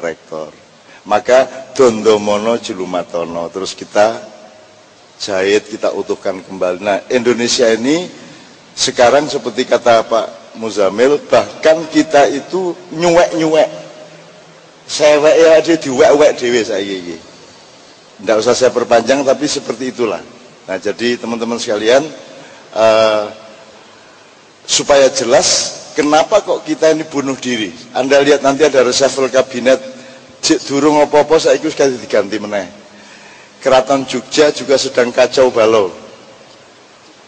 rektor. Maka Dondomono Julumatono, terus kita jahit, kita utuhkan kembali. Nah, Indonesia ini sekarang seperti kata Pak Muzamil, bahkan kita itu nyuwek-nyuwek, sewek ya ada diwek-wek dewe saya ini. Tidak usah saya perpanjang, tapi seperti itulah. Nah, jadi teman-teman sekalian, supaya jelas kenapa kok kita ini bunuh diri. Anda lihat nanti ada reshuffle kabinet, durung apa-apa saya ikut sekali diganti meneh. Keraton Jogja juga sedang kacau balau.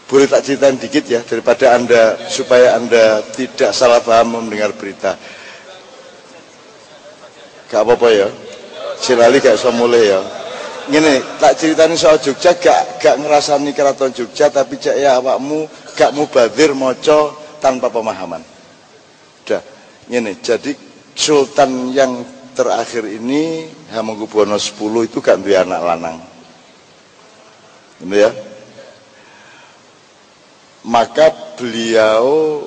Boleh tak ceritain dikit ya, daripada Anda, supaya Anda tidak salah paham mendengar berita. Gak apa-apa ya, silali gak bisa mulai ya. Gini, tak ceritain soal Jogja, gak ngerasani Keraton Jogja, tapi cek ya awakmu gak mubadir moco tanpa pemahaman. Udah, gini, jadi Sultan yang terakhir ini Hamengkubuwono X itu gak duwe anak lanang. Gitu ya. Maka beliau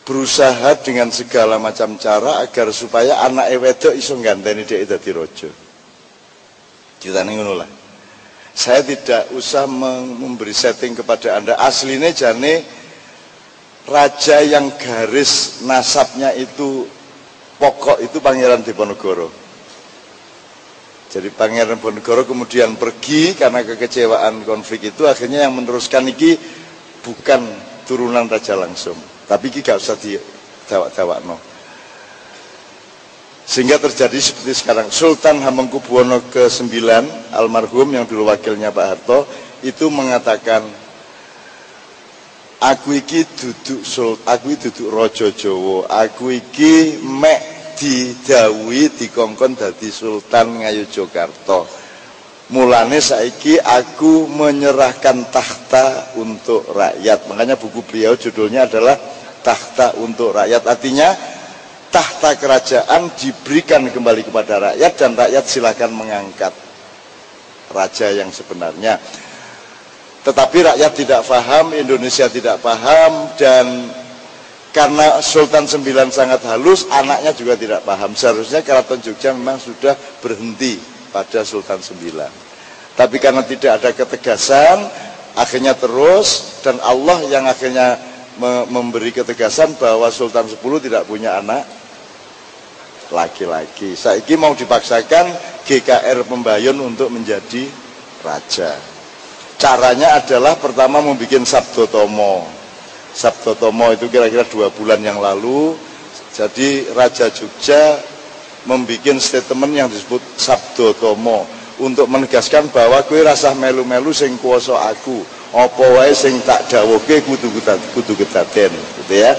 berusaha dengan segala macam cara agar supaya anak wedok iso ngganteni dhek dadi raja. Ceritane ngono lah. Saya tidak usah memberi setting kepada Anda. Aslinya jane raja yang garis nasabnya itu pokok itu Pangeran Diponegoro. Jadi Pangeran Diponegoro kemudian pergi karena kekecewaan konflik itu, akhirnya yang meneruskan iki bukan turunan raja langsung, tapi iki gak usah didawak-dawakno. Sehingga terjadi seperti sekarang. Sultan Hamengkubuwono ke-9 almarhum yang dulu wakilnya Pak Harto itu mengatakan, aku iki duduk raja Jawa, aku iki mek didhawuhi dikongkon dadi sultan Ngayogyakarta. Mulane saiki aku menyerahkan tahta untuk rakyat. Makanya buku beliau judulnya adalah Tahta untuk Rakyat. Artinya tahta kerajaan diberikan kembali kepada rakyat dan rakyat silakan mengangkat raja yang sebenarnya. Tetapi rakyat tidak paham, Indonesia tidak paham, dan karena Sultan IX sangat halus, anaknya juga tidak paham. Seharusnya Keraton Jogja memang sudah berhenti pada Sultan IX. Tapi karena tidak ada ketegasan, akhirnya terus, dan Allah yang akhirnya memberi ketegasan bahwa Sultan X tidak punya anak laki-laki. Saiki mau dipaksakan GKR Pembayun untuk menjadi raja. Caranya adalah pertama membuat Sabdotomo. Sabdotomo itu kira-kira 2 bulan yang lalu. Jadi Raja Jogja membuat statement yang disebut Sabdotomo untuk menegaskan bahwa kowe rasah melu-melu sing kuwasa aku, apa wae sing tak dawuhke kudu kedaden, gitu ya.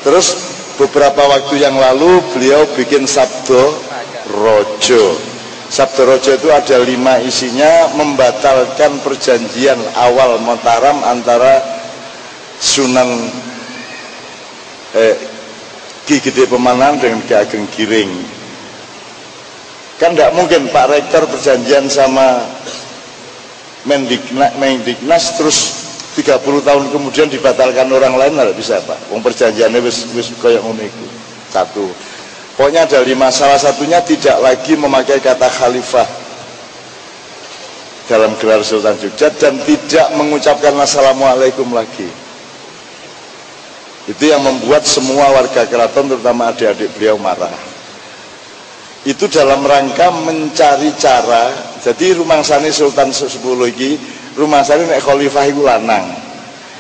Terus beberapa waktu yang lalu beliau bikin Sabdo Rojo. Sabdo Rojo itu ada 5 isinya, membatalkan perjanjian awal Mataram antara Sunan Ki Gede Pemanan dengan Ki Ageng Giring. Kan tidak mungkin Pak Rektor perjanjian sama Mendiknas terus 30 tahun kemudian dibatalkan orang lain, tidak bisa Pak. Wong perjanjiannya wis koyo ngono iku. Satu. Pokoknya ada 5, salah satunya tidak lagi memakai kata khalifah dalam gelar Sultan Jogja dan tidak mengucapkan assalamualaikum lagi. Itu yang membuat semua warga keraton terutama adik-adik beliau marah. Itu dalam rangka mencari cara. Jadi rumangsane Sultan X iki, rumangsane nek khalifah iku lanang.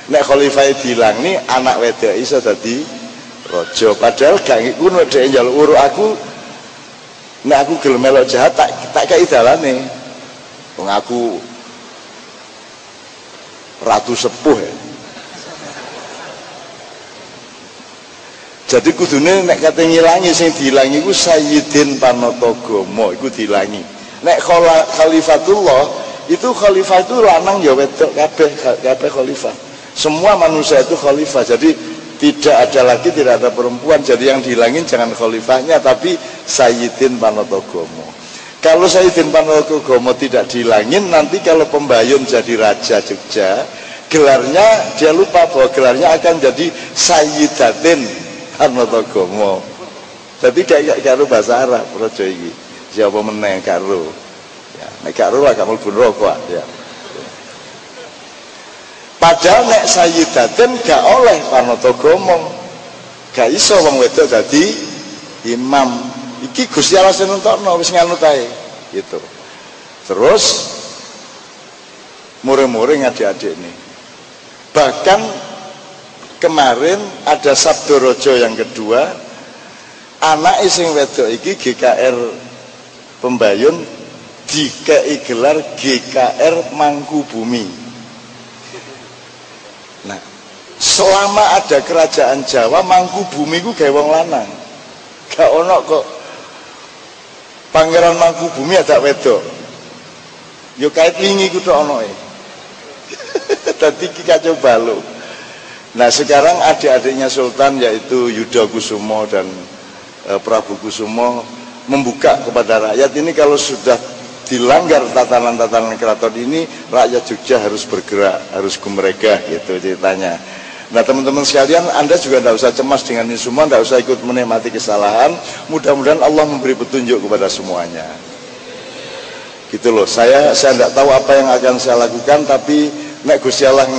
Nek khalifah dilang ni anak wedok iso dadi raja. Padahal gak ngono dhek njaluk uruk aku. Nek aku gelem melok jahat tak kei dalane. Wong aku ratu sepuh ya. Jadi kudune nek kate ngilangi sing diilangi iku Sayyidin Panatagama iku diilangi. Nek Khalifatullah itu khalifah itu lanang ya wedok kabeh khalifah. Semua manusia itu khalifah. Jadi tidak ada perempuan. Jadi yang dihilangin jangan khalifahnya tapi Sayyidin Panatagama. Kalau Sayyidin Panatagama tidak dihilangin, nanti kalau Pembayun jadi Raja Jogja, gelarnya dia lupa bahwa gelarnya akan jadi Sayyidatin Panatagama. Jadi gak karo bahasa Arab raja iki. Siapa meneh karo. Ya, nek karo lah gak mlebu neraka ya. Padahal nek sayyidaten gak oleh panata gomong. Gak iso wong wedok dadi imam. Iki Gusti Allah sing nentokno wis nganut ae gitu. Terus muring-muring adik-adik ini. Bahkan kemarin ada Sabdo Rojo yang kedua, anak sing wedok iki GKR Pembayun dikei gelar GKR Mangkubumi. Nah, selama ada kerajaan Jawa, Mangkubumi ku gawe wong lanang. Gak ono kok Pangeran Mangkubumi ada wedok. Yo kait wingi ku tok ono e. Tadi kacau balau. Nah sekarang adik-adiknya Sultan yaitu Yuda Kusumo dan Prabu Kusumo membuka kepada rakyat ini kalau sudah dilanggar tatanan-tatanan keraton ini, rakyat Jogja harus bergerak, harus gumregah gitu ceritanya. Nah teman-teman sekalian, Anda juga tidak usah cemas dengan ini semua, tidak usah ikut menikmati kesalahan. Mudah-mudahan Allah memberi petunjuk kepada semuanya. Gitu loh, saya tidak tahu apa yang akan saya lakukan, tapi nek Gusti Allah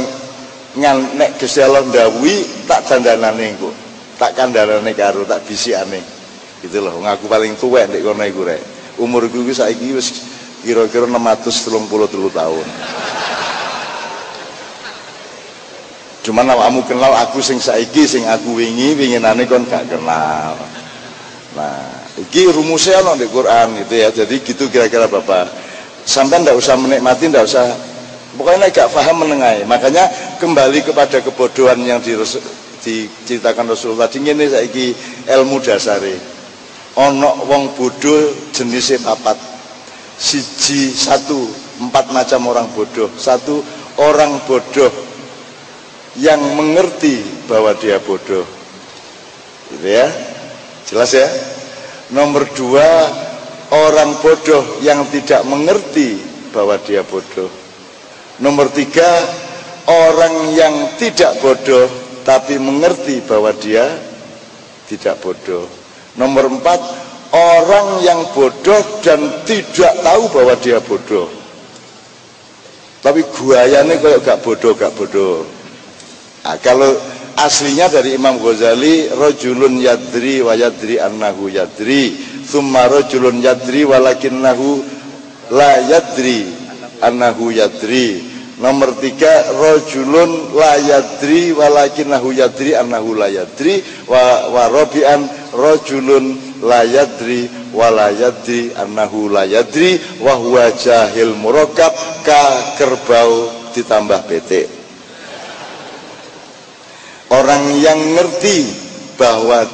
ndawuhi tak dandanane engko. Tak kandhanane karo tak bisikane. Gitu loh, ngaku paling tuwek ndek kono iku rek. Umurku iki saiki wis kira-kira 633 tahun. Cuman awakmu kenal aku sing saiki, sing aku winginane kon gak kenal. Nah, iki rumusnya ana di Quran gitu ya. Jadi gitu kira-kira Bapak. Sampai ndak usah menikmati, ndak usah pokoknya gak paham menengahi. Makanya kembali kepada kebodohan yang diceritakan Rasulullah tadi ngene saiki ilmu dasare. Ana wong bodoh jenisnya papat. Siji satu, 4 macam orang bodoh. Satu, orang bodoh yang mengerti bahwa dia bodoh. Gitu ya. Jelas ya? Nomor 2, orang bodoh yang tidak mengerti bahwa dia bodoh. Nomor 3, orang yang tidak bodoh tapi mengerti bahwa dia tidak bodoh. Nomor 4, orang yang bodoh dan tidak tahu bahwa dia bodoh. Tapi guayane kayak gak bodoh. Nah, kalau aslinya dari Imam Ghazali, rajulun yadri wa yadri annahu yadri, tsumma rajulun yadri walakinnahu la yadri annahu yadri. Nomor 3, rajulun la yadri walakinnahu yadri annahu la yadri, wa rabi'an rajulun la yadri wa la yadri annahu la yadri wa huwa jahil murakkab, ka kerbau ditambah petik. Orang yang ngerti bahwa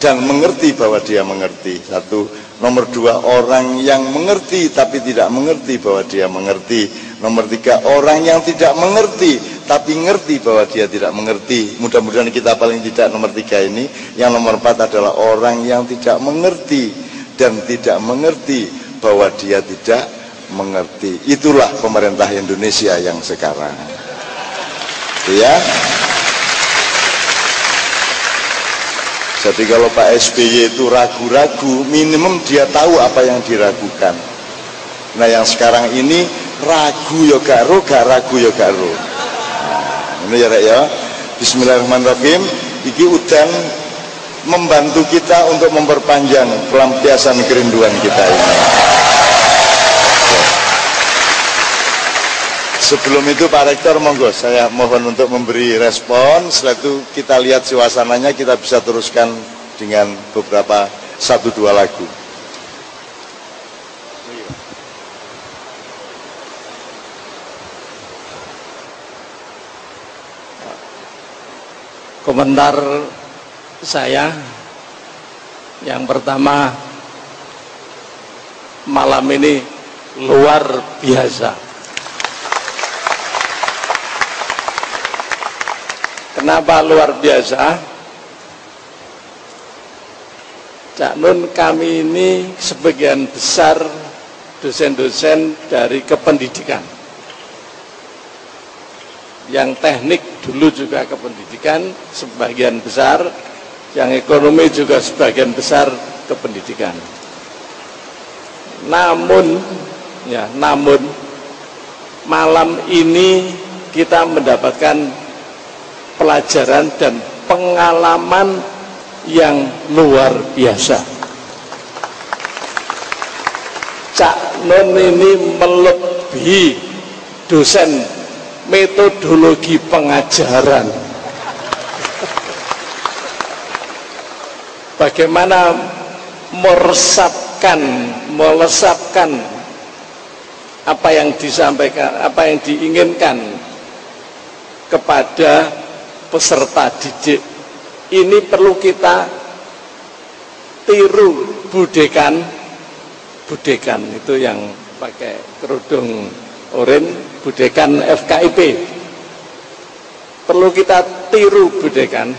dan mengerti bahwa dia mengerti. Satu. Nomor 2, orang yang mengerti tapi tidak mengerti bahwa dia mengerti. Nomor 3, orang yang tidak mengerti tapi ngerti bahwa dia tidak mengerti. Mudah-mudahan kita paling tidak nomor 3 ini. Yang nomor 4 adalah orang yang tidak mengerti dan tidak mengerti bahwa dia tidak mengerti. Itulah pemerintah Indonesia yang sekarang. Ya. Jadi kalau Pak SBY itu ragu-ragu, minimum dia tahu apa yang diragukan. Nah yang sekarang ini ragu ya gak ro, gak ragu ya gak ro. Nah, ini ya Rek ya. Bismillahirrahmanirrahim. Iki udan membantu kita untuk memperpanjang pelampiasan kerinduan kita ini. Sebelum itu Pak Rektor, monggo saya mohon untuk memberi respon. Setelah itu kita lihat suasananya, kita bisa teruskan dengan beberapa 1-2 lagu. Komentar saya yang pertama, malam ini luar biasa. Kenapa luar biasa? Cak Nun, kami ini sebagian besar dosen-dosen dari kependidikan. Yang teknik dulu juga kependidikan, sebagian besar yang ekonomi juga sebagian besar ke pendidikan. Namun malam ini kita mendapatkan pelajaran dan pengalaman yang luar biasa. Cak Nun ini melebihi dosen metodologi pengajaran. Bagaimana melesapkan apa yang disampaikan, apa yang diinginkan kepada peserta didik. Ini perlu kita tiru budekan itu yang pakai kerudung oranye, budekan FKIP. Perlu kita tiru budekan.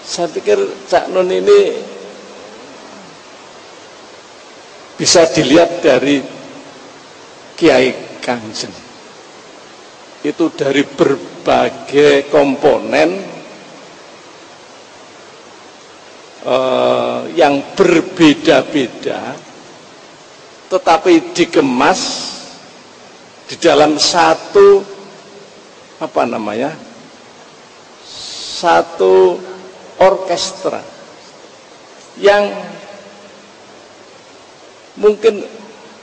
Saya pikir Cak Nun ini bisa dilihat dari Kiai Kanjeng. Itu dari berbagai komponen yang berbeda-beda, tetapi dikemas di dalam satu satu orkestra yang mungkin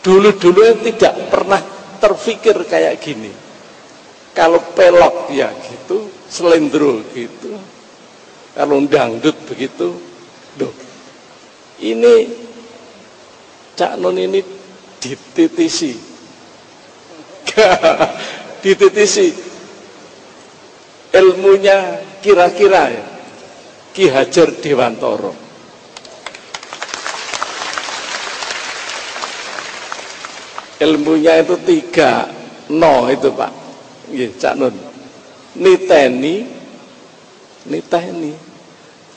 dulu-dulu tidak pernah terfikir kayak gini. Kalau pelok ya gitu, selendro gitu, kalau dangdut begitu. Loh, ini Cak Nun ini dititisi ilmunya kira-kira ya Ki Hajar Dewantara. Ilmunya itu 3 no itu Pak. Nggih, Cak Nun. Niteni.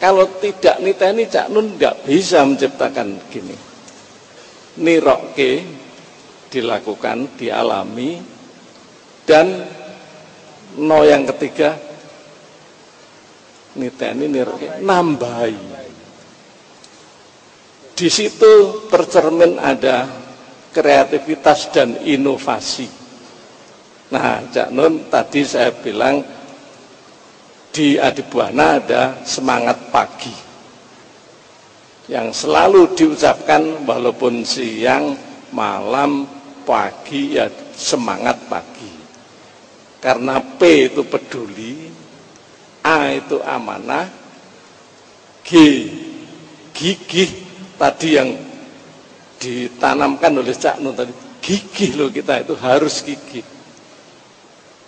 Kalau tidak niteni, Cak Nun tidak bisa menciptakan gini. Nirokke, dilakukan, dialami, dan no yang ketiga, niteni, nirokke, nambahi. Di situ tercermin ada kreativitas dan inovasi. Nah, Cak Nun tadi saya bilang di Adibuana ada semangat pagi yang selalu diucapkan walaupun siang, malam, pagi, ya semangat pagi. Karena P itu peduli, A itu amanah, G gigih, tadi yang ditanamkan oleh Cak Nun tadi, gigih loh, kita itu harus gigih.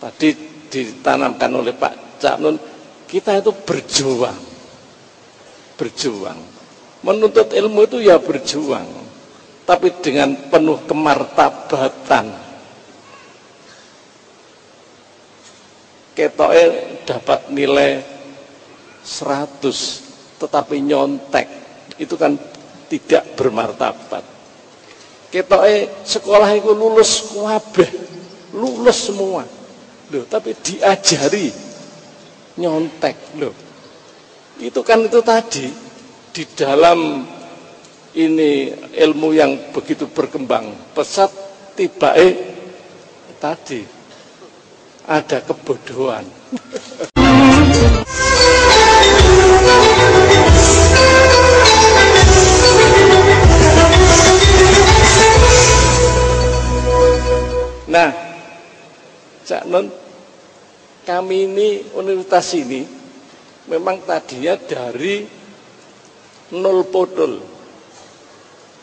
Tadi ditanamkan oleh Pak Cak Nun, kita itu berjuang. Menuntut ilmu itu ya berjuang, tapi dengan penuh kemartabatan. Ketoke dapat nilai 100, tetapi nyontek, itu kan tidak bermartabat. Ketoke sekolah itu lulus kabeh, lulus semua. Loh, tapi diajari nyontek loh. Itu kan itu tadi di dalam ini ilmu yang begitu berkembang pesat, tibae tadi ada kebodohan. Nah, Cak Nun, kami ini universitas ini memang tadinya dari 0 podol.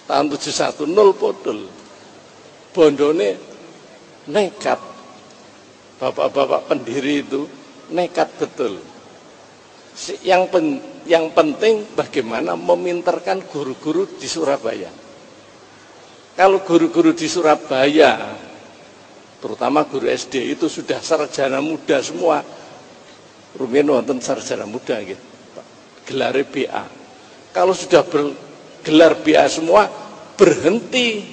Tahun 71 0 podol. Bondone nekat. Bapak-bapak pendiri itu nekat betul. Yang penting bagaimana meminterkan guru-guru di Surabaya. Kalau guru-guru di Surabaya, terutama guru SD itu sudah sarjana muda semua. Rumiyin wonten sarjana muda gitu. Gelare BA. Kalau sudah bergelar BA semua, berhenti.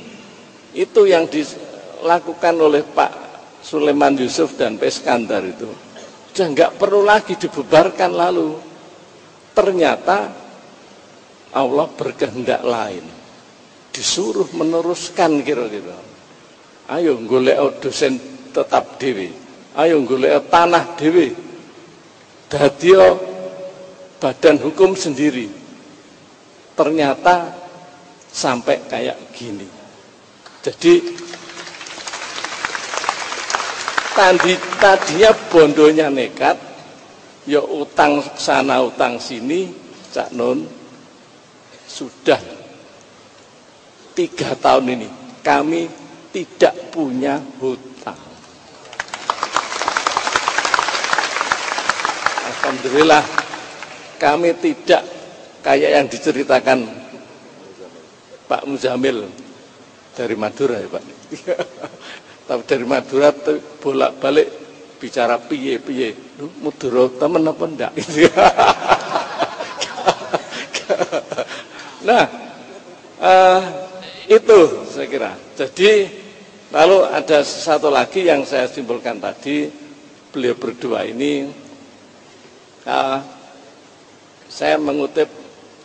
Itu yang dilakukan oleh Pak Sulaiman Yusuf dan Pak Iskandar itu. sudah nggak perlu lagi dibubarkan. Lalu ternyata Allah berkehendak lain, disuruh meneruskan kira-kira. Ayo golek dosen tetap dewe, ayo golek tanah dewe, dadio badan hukum sendiri. Ternyata sampai kayak gini. Jadi tadinya bondonya nekat, ya utang sana utang sini, Cak Nun. Sudah 3 tahun ini kami tidak punya hutang. Alhamdulillah kami tidak kayak yang diceritakan Pak Muzamil dari Madura ya Pak. Tapi dari Madura bolak-balik bicara piye-piye. Madura temen apa enggak? Nah, itu saya kira. Jadi lalu ada satu lagi yang saya simpulkan tadi, beliau berdua ini, saya mengutip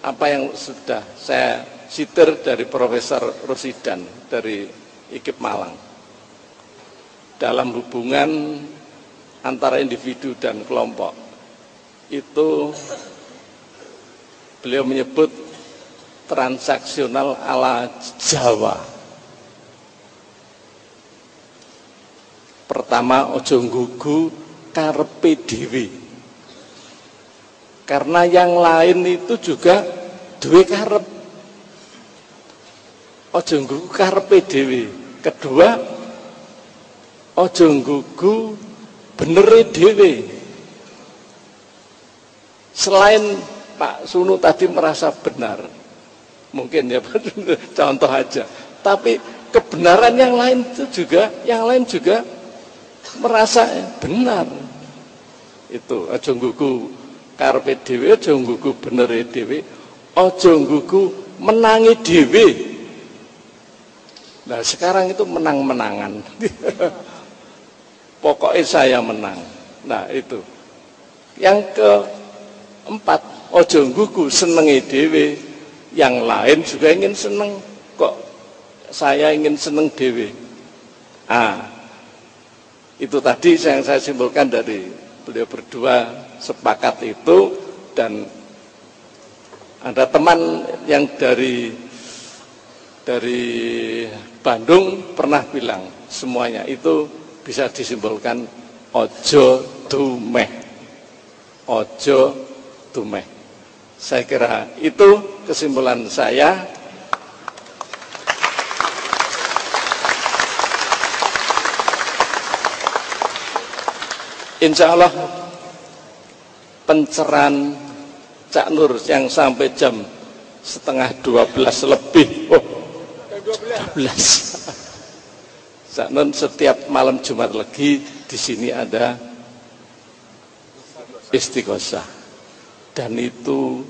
apa yang sudah saya sitir dari Profesor Rosidan dari IKIP Malang. Dalam hubungan antara individu dan kelompok, itu beliau menyebut transaksional ala Jawa. Pertama, ojo nggugu karepe dhewe. Karena yang lain itu juga duwe karep. Ojo nggugu karepe dhewe. Kedua, ojo nggugu benere dhewe. Selain Pak Sunu tadi merasa benar, mungkin ya contoh aja, tapi kebenaran yang lain juga merasa benar. Itu aja nggugu karepe dhewe, aja nggugu benere dhewe, aja nggugu menangi dhewe. Nah sekarang itu menang-menangan. Pokoknya saya menang. Nah itu. Yang keempat, aja nggugu senenge dhewe. Yang lain juga ingin seneng, kok saya ingin seneng dewe. Itu tadi yang saya simpulkan dari beliau berdua sepakat itu. Dan ada teman yang dari Bandung pernah bilang semuanya itu bisa disimpulkan ojo dumeh, ojo dumeh. Saya kira itu kesimpulan saya. Insya Allah pencerahan Cak Nur yang sampai jam 11:30 lebih. 12. Cak Nur setiap malam Jumat Legi di sini ada istighosah. Dan itu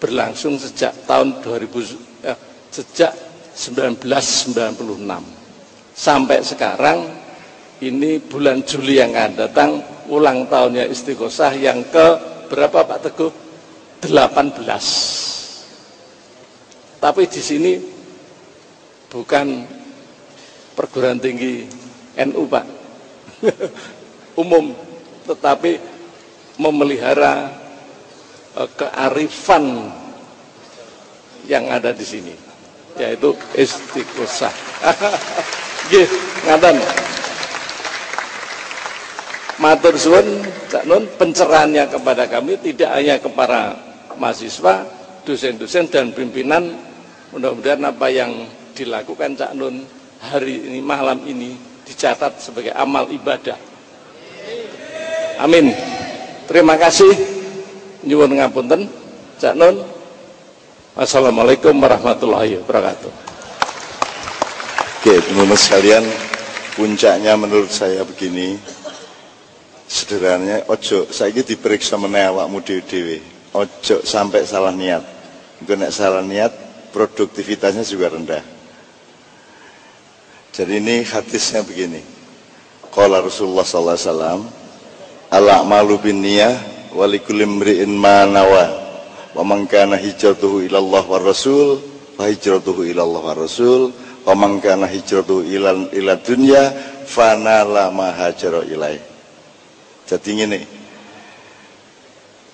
berlangsung sejak tahun 1996 sampai sekarang. Ini bulan Juli yang akan datang ulang tahunnya istighosah yang ke berapa Pak Teguh? 18. Tapi di sini bukan perguruan tinggi NU Pak, umum, tetapi memelihara kearifan yang ada di sini, yaitu istighosah. Nggih, ngaten. Matur suwun Cak Nun, pencerahannya kepada kami tidak hanya kepada mahasiswa, dosen-dosen dan pimpinan. Mudah-mudahan apa yang dilakukan Cak Nun hari ini, malam ini, dicatat sebagai amal ibadah. Amin. Terima kasih. Nyuwun ngapunten Cak Nun. Wassalamualaikum warahmatullahi wabarakatuh. Oke, teman-teman sekalian, puncaknya menurut saya begini. Sederhananya, ojo saiki diperiksa meneh awakmu dhewe-dhewe. Ojo sampai salah niat. Engko nek salah niat, produktivitasnya juga rendah. Jadi ini hadisnya begini. Qala Rasulullah sallallahu alaihi wasallam, al-a'malu binniyah wa likulli imri'in ma nawa wa man kana hijratuhu ila Allah war rasul fa hijratuhu ila Allah war rasul wa man kana hijratuhu ila dunya fa nala ma hajara ilaih. Jadi ngene,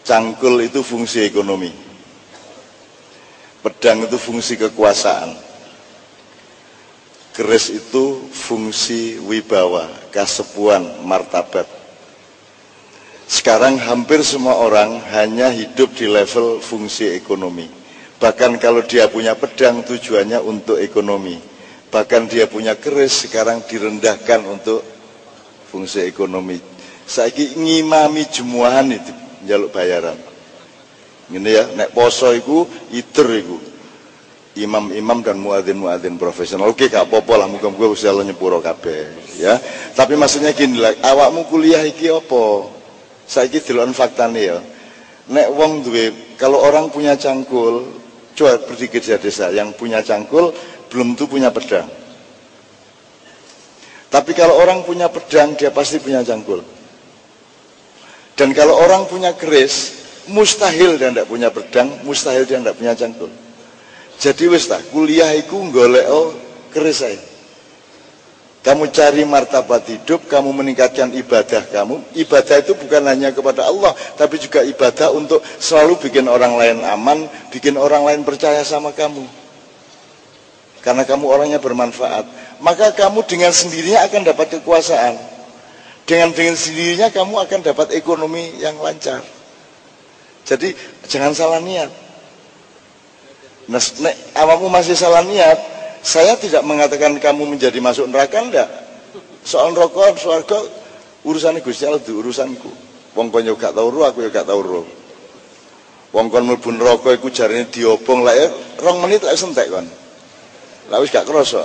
cangkul itu fungsi ekonomi, pedang itu fungsi kekuasaan, keris itu fungsi wibawa, kasepuan, martabat. Sekarang hampir semua orang hanya hidup di level fungsi ekonomi. Bahkan kalau dia punya pedang tujuannya untuk ekonomi. Bahkan dia punya keris sekarang direndahkan untuk fungsi ekonomi. Saiki ngimami jemuahan itu njaluk bayaran. Ngene ya, nek poso iku iter iku. Imam-imam dan muadzin-muadzin profesional. Oke, gak apa-apa lah, muga-muga Gusti Allah nyepuro kabeh, ya. Tapi maksudnya gini lah, awakmu kuliah iki apa? Saiki delok faktane ya. Nek wong duwe, kalau orang punya cangkul, coba pergi ke desa yang punya cangkul belum tentu punya pedang. Tapi kalau orang punya pedang, dia pasti punya cangkul. Dan kalau orang punya keris, mustahil dia tidak punya pedang, mustahil dia tidak punya cangkul. Jadi wis ta, kuliah iku golek keris ae. Kamu cari martabat hidup, kamu meningkatkan ibadah kamu. Ibadah itu bukan hanya kepada Allah, tapi juga ibadah untuk selalu bikin orang lain aman, bikin orang lain percaya sama kamu. Karena kamu orangnya bermanfaat, maka kamu dengan sendirinya akan dapat kekuasaan. Dengan sendirinya kamu akan dapat ekonomi yang lancar. Jadi jangan salah niat. Nah, nek awakmu masih salah niat, saya tidak mengatakan kamu menjadi masuk neraka, enggak. Soal rokok, surga, urusannya Gusti Allah, urusanku. Wong kon yo gak tau ro, aku yo gak tau ro. Wong kon mlebu neraka iku jarine diobong lek 2 menit lek sentek kon. Lah wis gak krasa.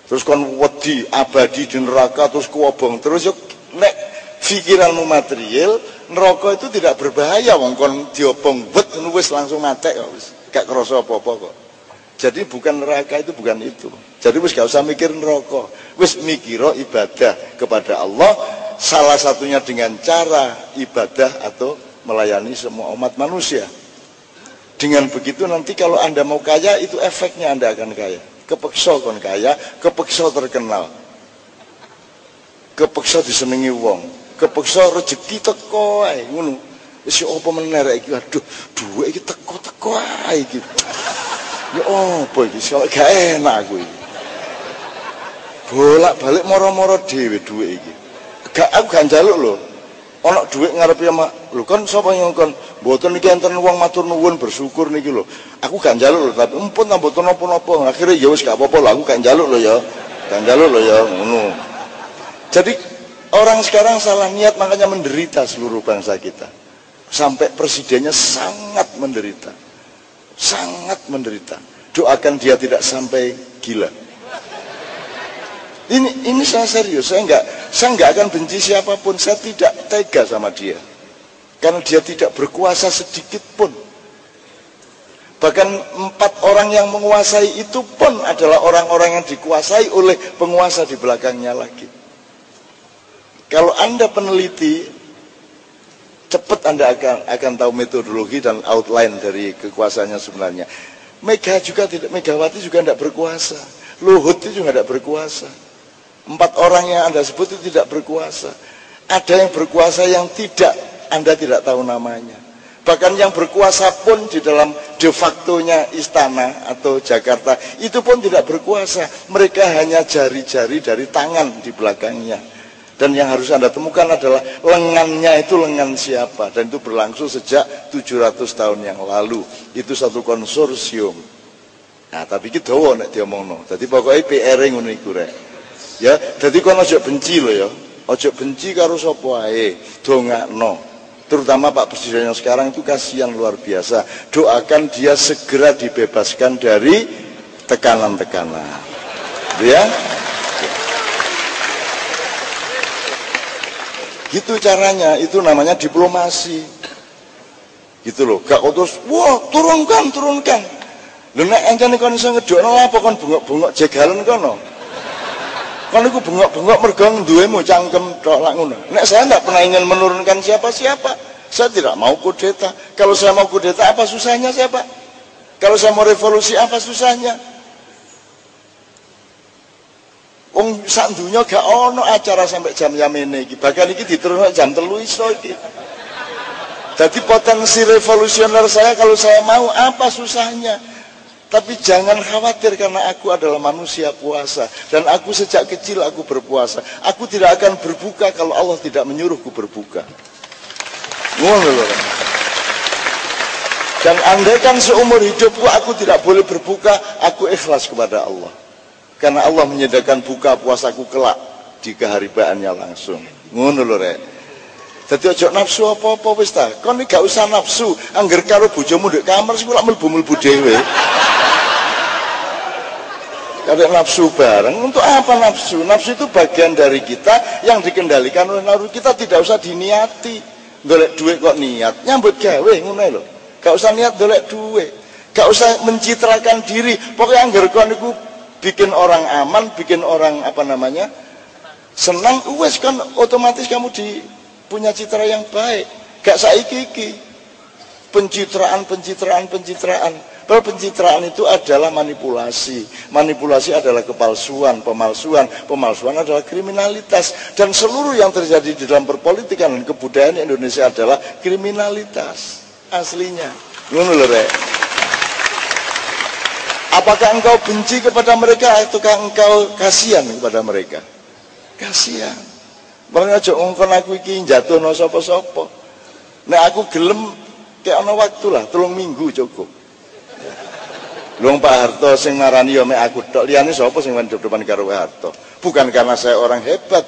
Terus kon wedi abadi di neraka terus kuobong terus yo nek pikiranmu material, neraka itu tidak berbahaya, wong kon diobong wet wis langsung mati kok wis. Gak krasa apa-apa kok. Jadi bukan neraka itu, bukan itu. Jadi wis gak usah mikir neraka. Wis mikiro ibadah kepada Allah, salah satunya dengan cara ibadah atau melayani semua umat manusia. Dengan begitu nanti kalau Anda mau kaya, itu efeknya Anda akan kaya. Kepeksa kon kaya, kepeksa terkenal. Kepeksa disenengi wong, kepeksa rezeki teko ae ngono. Wis apa meneh rek iki, aduh, dhuwit iki teko-teko ae iki. Ya apa iki sok gak enak aku iki. Bolak-balik moro-moro dhewe dhuwit iki. Aku gak njaluk lho. Ana dhuwit ngarepe mak. Lho kon sapa yang kon mboten iki enten wong matur nuwun bersyukur niki lho. Aku gak njaluk lho, tapi empun ta mboten napa-napa. Akhire ya wis gak apa-apa lho, aku gak njaluk lho ya. Gak njaluk lho ya ngono. Jadi orang sekarang salah niat makanya menderita seluruh bangsa kita. Sampai presidennya sangat menderita. Sangat menderita. Doakan dia tidak sampai gila. Ini saya serius, saya enggak akan benci siapapun, saya tidak tega sama dia. Karena dia tidak berkuasa sedikit pun. Bahkan 4 orang yang menguasai itu pun adalah orang-orang yang dikuasai oleh penguasa di belakangnya lagi. Kalau Anda peneliti, cepat Anda akan tahu metodologi dan outline dari kekuasaannya sebenarnya. Megawati juga tidak berkuasa. Luhut itu juga tidak berkuasa. 4 orang yang Anda sebut itu tidak berkuasa. Ada yang berkuasa yang Anda tidak tahu namanya. Bahkan yang berkuasa pun di dalam de facto-nya istana atau Jakarta itu pun tidak berkuasa. Mereka hanya jari-jari dari tangan di belakangnya. Dan yang harus Anda temukan adalah lengannya itu lengan siapa. Dan itu berlangsung sejak 700 tahun yang lalu. Itu satu konsorsium. Nah, tapi kita tahu nek diomongno. Jadi pokoknya PR ngono iku rek. Ya, jadi kon ojo benci lho ya. Ojo benci karo sapa ae. Dongakno. Terutama Pak Presiden yang sekarang itu kasihan luar biasa. Doakan dia segera dibebaskan dari tekanan-tekanan. Ya. Gitu caranya, itu namanya diplomasi. Gitu loh, gak kok terus, wah turunkan. Lho nek encene kon iso ngedokno apa kon bengok-bengok jegalan kono. kon niku bengok-bengok mergo duwemu cangkem tok lak ngono. Nek saya enggak pernah ingin menurunkan siapa-siapa. Saya tidak mau kudeta. Kalau saya mau kudeta apa susahnya saya, Pak? Kalau saya mau revolusi apa susahnya? Wong sak dunya gak ono acara sampai jam-jam ini iki. Bahkan iki diterusno jam 3 iso iki. Jadi potensi revolusioner saya kalau saya mau apa susahnya? Tapi jangan khawatir karena aku adalah manusia puasa. Dan aku sejak kecil aku berpuasa. Aku tidak akan berbuka kalau Allah tidak menyuruhku berbuka. Dan andaikan seumur hidupku aku tidak boleh berbuka, aku ikhlas kepada Allah. Karena Allah menyediakan buka puasaku kelak di keharibaannya langsung. Ngono lho rek. Dadi ojo nafsu apa-apa wis ta. Kon iki gak usah nafsu, angger karo bojomu ndek kamar sing lak mlebu-mlebu dhewe. Kadang nafsu bareng, untuk apa nafsu? Nafsu itu bagian dari kita yang dikendalikan oleh nafsu. Kita tidak usah diniati. Golek duit kok niat, nyambut gawe ngono lho. Gak usah niat golek duit. Gak usah mencitrakan diri. Pokoknya angger kon niku bikin orang aman, bikin orang senang, wes kan otomatis kamu punya citra yang baik. Gak saiki iki. Pencitraan. Padahal pencitraan itu adalah manipulasi. Manipulasi adalah kepalsuan, pemalsuan adalah kriminalitas. Dan seluruh yang terjadi di dalam perpolitikan dan kebudayaan Indonesia adalah kriminalitas aslinya. Ngono lho rek. Apakah engkau benci kepada mereka ataukah engkau kasihan kepada mereka? Kasihan. Makanya aja ngongkon aku iki jatuhno sapa-sapa. Nek aku gelem kayak ana waktu lah 3 minggu cukup. Luang Pak Harto sing marani ya mek aku tok, liyane sapa sing depan karo Pak Harto? Bukan karena saya orang hebat.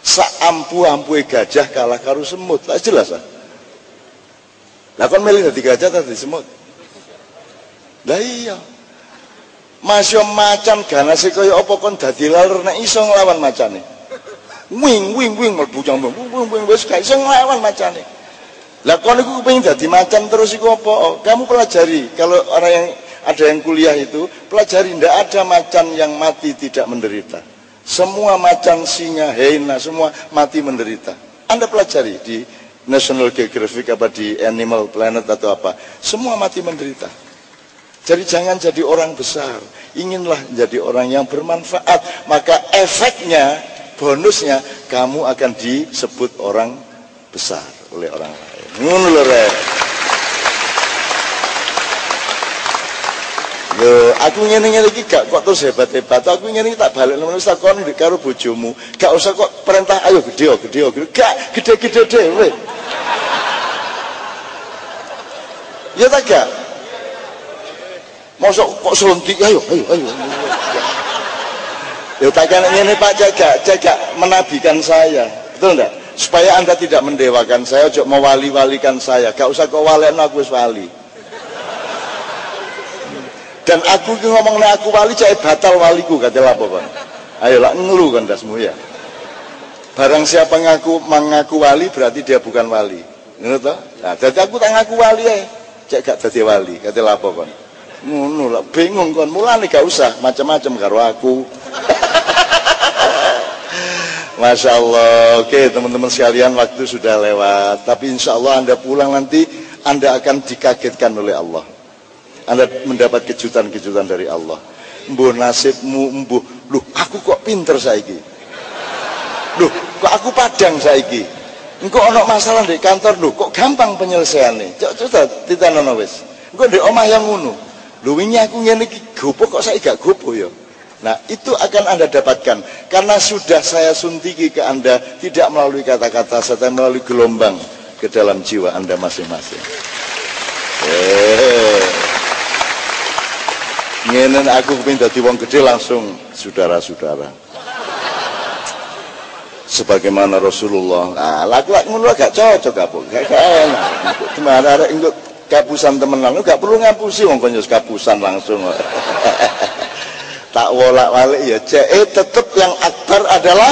Saampu-ampue gajah kalah karo semut. Tak jelas ah. Lah kon milih dadi gajah ta dadi semut? Lah iya. Masya macan ganase kaya apa kon dadi laler nek iso nglawan macane. Wing mlebu jambung. Wing wis gak iso nglawan macane. Lah kon iku kepengin dadi macan terus iku apa? Kamu pelajari kalau orang yang ada yang kuliah itu, pelajari, tidak ada macan yang mati tidak menderita. Semua macan, singa, hyena, semua mati menderita. Anda pelajari di National Geographic apa di Animal Planet atau apa, semua mati menderita. Jadi jangan jadi orang besar, inginlah jadi orang yang bermanfaat. Maka efeknya, bonusnya, kamu akan disebut orang besar oleh orang lain. Ngono lho rek. Yo, aku ngene-ngene iki gak kok terus hebat-hebat. Aku ngene iki tak balik nang tak kon ndek karo bojomu. Gak usah kok perintah ayo gede. Gak gede-gede dhewe. Ya tak gak? Mosok kok selentik ayo. Ya tak kan ngene Pak jaga menabikan saya. Betul enggak? Supaya Anda tidak mendewakan saya, ojo mewali-walikan saya. Gak usah kok walekno aku wis wali. Dan aku ki ngomong nek aku wali cek batal waliku kate lapo kon. Ayo lah ngelu kan dasmu ya. Barang siapa mengaku wali berarti dia bukan wali. Ngono to? Nah, dadi aku tak ngaku wali ae. Cek gak dadi wali kate lapo kon. Ngono lah bingung kon. Mulane gak usah macam-macam karo aku. Masya Allah. Oke teman-teman sekalian, waktu sudah lewat. Tapi insya Allah Anda pulang nanti Anda akan dikagetkan oleh Allah. Anda mendapat kejutan-kejutan dari Allah. Mbuh nasibmu, mbuh. Loh, aku kok pinter saiki. Loh, kok aku padang saiki. Engko ana masalah di kantor, loh, kok gampang penyelesaiannya. Coba ditanono wis. Engko ndek omah yang ngono. Lho wingi aku ngene iki gopo kok saiki gak gopo ya. Nah, itu akan Anda dapatkan karena sudah saya suntiki ke Anda tidak melalui kata-kata, tapi melalui gelombang ke dalam jiwa Anda masing-masing. Ngene aku kepengin dadi wong gede langsung saudara-saudara. Sebagaimana Rasulullah. Nah, lak-lak ngono gak cocok apa? Gak enak. Gimana arek engko kapusan temenan gak perlu ngapusi wong kon yo kapusan langsung. Tak wolak-walik ya cek tetap yang akbar adalah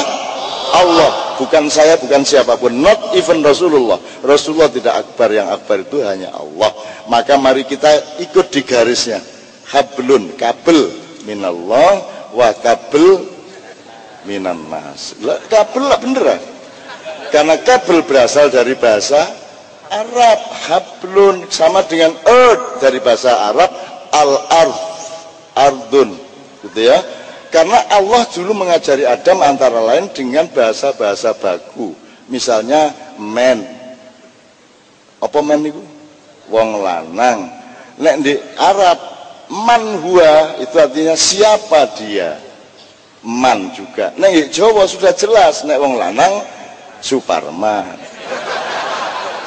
Allah, bukan saya, bukan siapapun, not even Rasulullah. Rasulullah tidak akbar, yang akbar itu hanya Allah. Maka mari kita ikut di garisnya. Hablun, kabel minallah wa kabel minan nas. Kabel lah beneran. Karena kabel berasal dari bahasa Arab. Hablun sama dengan earth dari bahasa Arab, al-ard, ardun, gitu ya. Karena Allah dulu mengajari Adam antara lain dengan bahasa-bahasa baku. Misalnya men. Apa men itu? Wong lanang. Nek di Arab man huwa itu artinya siapa dia. Man juga. Nek di Jawa sudah jelas, nek wong lanang Suparman,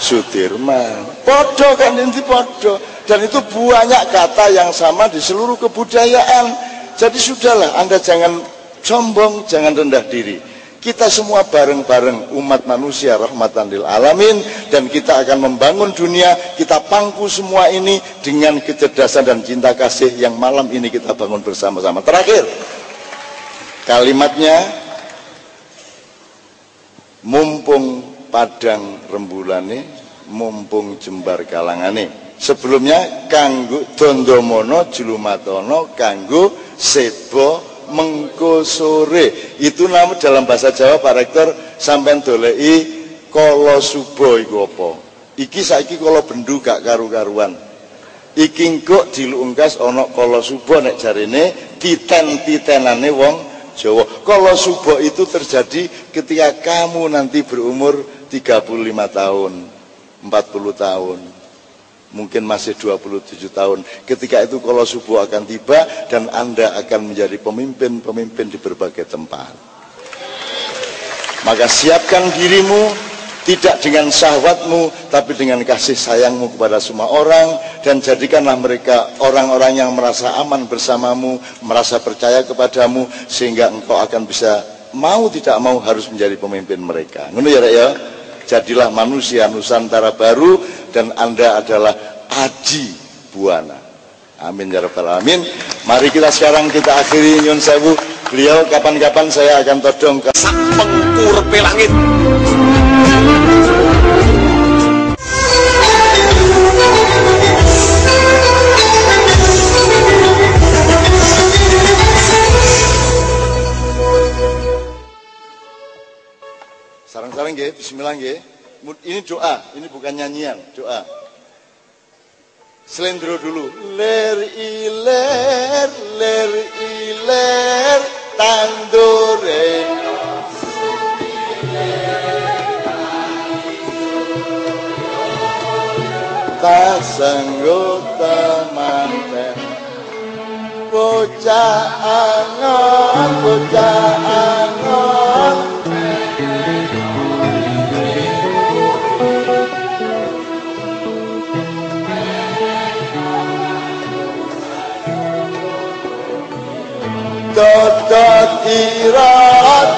Sudirman, podo kan inti podo. Dan itu banyak kata yang sama di seluruh kebudayaan. Jadi sudahlah, Anda jangan sombong, jangan rendah diri. Kita semua bareng-bareng umat manusia rahmatan lil alamin, dan kita akan membangun dunia. Kita pangku semua ini dengan kecerdasan dan cinta kasih yang malam ini kita bangun bersama-sama. Terakhir kalimatnya, mumpung padang rembulane, mumpung jembar kalangane. Sebelumnya kanggo dondomono julumatono, kanggo sebo mengko sore. Itu nama dalam bahasa Jawa Pak Rektor sampean doleki kala subuh iku apa? Iki saiki kala bendu gak karu-karuan. Iki engko dilungkas ana kala subuh nek jarene titen-titenane wong Jawa. Kala subuh itu terjadi ketika kamu nanti berumur 35 tahun, 40 tahun. Mungkin masih 27 tahun. Ketika itu kalau subuh akan tiba dan Anda akan menjadi pemimpin-pemimpin di berbagai tempat. Maka siapkan dirimu tidak dengan syahwatmu, tapi dengan kasih sayangmu kepada semua orang, dan jadikanlah mereka orang-orang yang merasa aman bersamamu, merasa percaya kepadamu, sehingga engkau akan bisa mau tidak mau harus menjadi pemimpin mereka. Ngono ya Rek ya. Jadilah manusia Nusantara baru, dan Anda adalah Aji Buana. Amin ya rabbal alamin. Mari kita sekarang kita akhiri nyun sewu. Beliau kapan-kapan saya akan todong ke mengkurpe langit. Sarang-sarang nggih, bismillah nggih. Ini doa, ini bukan nyanyian, doa. Selendro dulu. Ler iler tandure. Tak sanggup temanten. Bocah angon. Dodot irat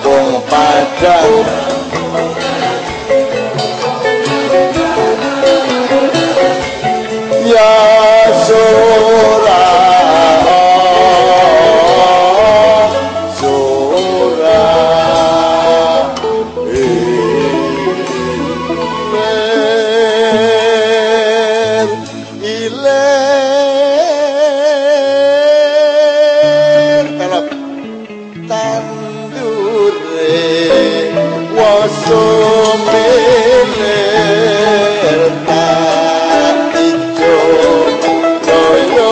Kong padang ya surah Someler tak ijo koyo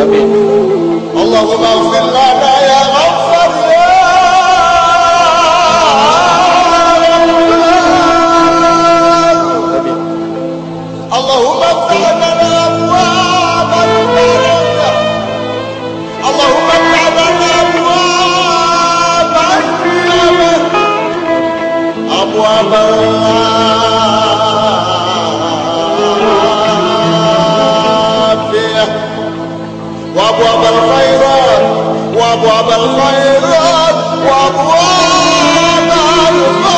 Amin. Allahumma ighfir lana ya Ghaffar ya Amin. Allahumma ighfir lana abwaabal barakah. Allahumma ighfir lana abwaabal ni'mah. Abwaabal وابواب الخيرات وابواب الخيرات وابواب الخيرات